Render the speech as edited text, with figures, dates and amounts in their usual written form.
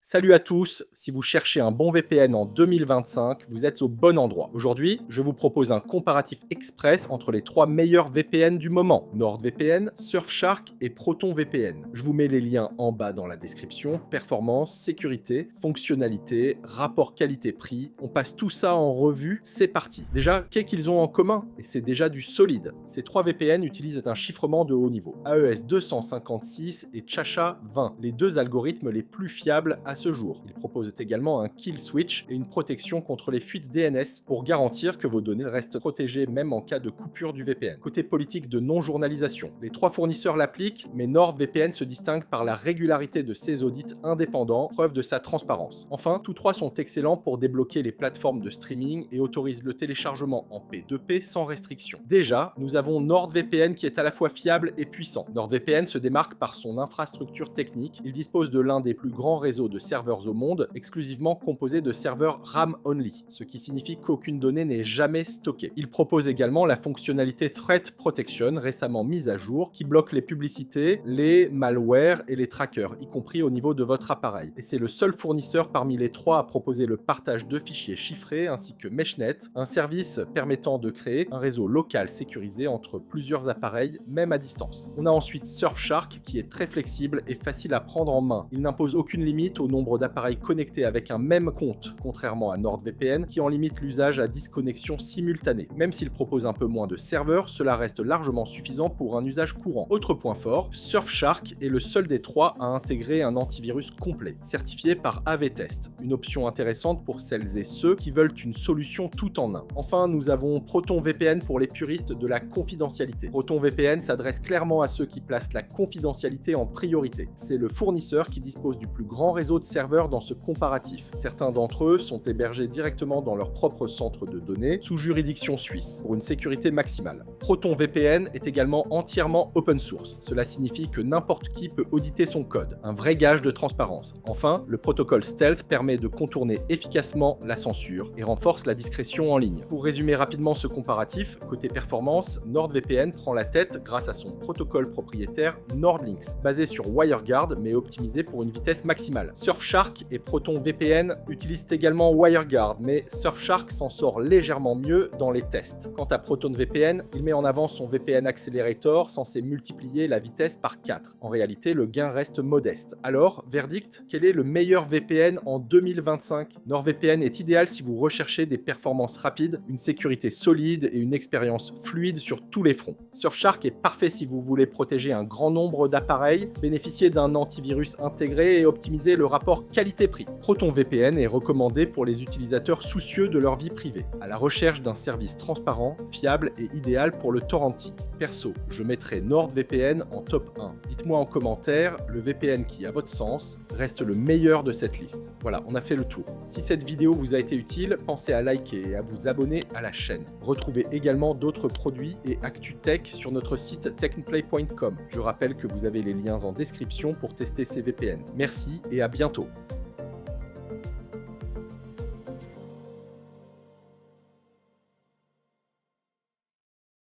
Salut à tous, si vous cherchez un bon VPN en 2025, vous êtes au bon endroit. Aujourd'hui, je vous propose un comparatif express entre les 3 meilleurs VPN du moment, NordVPN, Surfshark et ProtonVPN. Je vous mets les liens en bas dans la description, performance, sécurité, fonctionnalité, rapport qualité-prix, on passe tout ça en revue, c'est parti. Déjà, qu'est-ce qu'ils ont en commun? Et c'est déjà du solide. Ces 3 VPN utilisent un chiffrement de haut niveau, AES 256 et Chacha 20, les deux algorithmes les plus fiables à ce jour. Ils proposent également un kill switch et une protection contre les fuites DNS pour garantir que vos données restent protégées même en cas de coupure du VPN. Côté politique de non-journalisation, les 3 fournisseurs l'appliquent, mais NordVPN se distingue par la régularité de ses audits indépendants, preuve de sa transparence. Enfin, tous 3 sont excellents pour débloquer les plateformes de streaming et autorisent le téléchargement en P2P sans restriction. Déjà, nous avons NordVPN qui est à la fois fiable et puissant. NordVPN se démarque par son infrastructure technique. Il dispose de l'un des plus grands réseaux de serveurs au monde, exclusivement composé de serveurs RAM-only, ce qui signifie qu'aucune donnée n'est jamais stockée. Il propose également la fonctionnalité Threat Protection, récemment mise à jour, qui bloque les publicités, les malwares et les trackers, y compris au niveau de votre appareil. Et c'est le seul fournisseur parmi les 3 à proposer le partage de fichiers chiffrés ainsi que MeshNet, un service permettant de créer un réseau local sécurisé entre plusieurs appareils, même à distance. On a ensuite Surfshark qui est très flexible et facile à prendre en main. Il n'impose aucune limite au nombre d'appareils connectés avec un même compte, contrairement à NordVPN qui en limite l'usage à 10 connexions simultanées. Même s'il propose un peu moins de serveurs, cela reste largement suffisant pour un usage courant. Autre point fort, Surfshark est le seul des 3 à intégrer un antivirus complet, certifié par AV-Test, une option intéressante pour celles et ceux qui veulent une solution tout en un. Enfin, nous avons ProtonVPN pour les puristes de la confidentialité. ProtonVPN s'adresse clairement à ceux qui placent la confidentialité en priorité. C'est le fournisseur qui dispose du plus grand réseau de serveurs dans ce comparatif. Certains d'entre eux sont hébergés directement dans leur propre centre de données, sous juridiction suisse, pour une sécurité maximale. ProtonVPN est également entièrement open source. Cela signifie que n'importe qui peut auditer son code, un vrai gage de transparence. Enfin, le protocole Stealth permet de contourner efficacement la censure et renforce la discrétion en ligne. Pour résumer rapidement ce comparatif, côté performance, NordVPN prend la tête grâce à son protocole propriétaire NordLynx, basé sur WireGuard mais optimisé pour une vitesse maximale. Surfshark et ProtonVPN utilisent également WireGuard, mais Surfshark s'en sort légèrement mieux dans les tests. Quant à ProtonVPN, il met en avant son VPN Accelerator censé multiplier la vitesse par 4. En réalité, le gain reste modeste. Alors, verdict, quel est le meilleur VPN en 2025? NordVPN est idéal si vous recherchez des performances rapides, une sécurité solide et une expérience fluide sur tous les fronts. Surfshark est parfait si vous voulez protéger un grand nombre d'appareils, bénéficier d'un antivirus intégré et optimiser le rapport qualité-prix. ProtonVPN est recommandé pour les utilisateurs soucieux de leur vie privée, à la recherche d'un service transparent, fiable et idéal pour le torrenting. Perso, je mettrai NordVPN en top 1. Dites-moi en commentaire le VPN qui, à votre sens, reste le meilleur de cette liste. Voilà, on a fait le tour. Si cette vidéo vous a été utile, pensez à liker et à vous abonner à la chaîne. Retrouvez également d'autres produits et actu tech sur notre site technplay.com. Je rappelle que vous avez les liens en description pour tester ces VPN. Merci et à bientôt.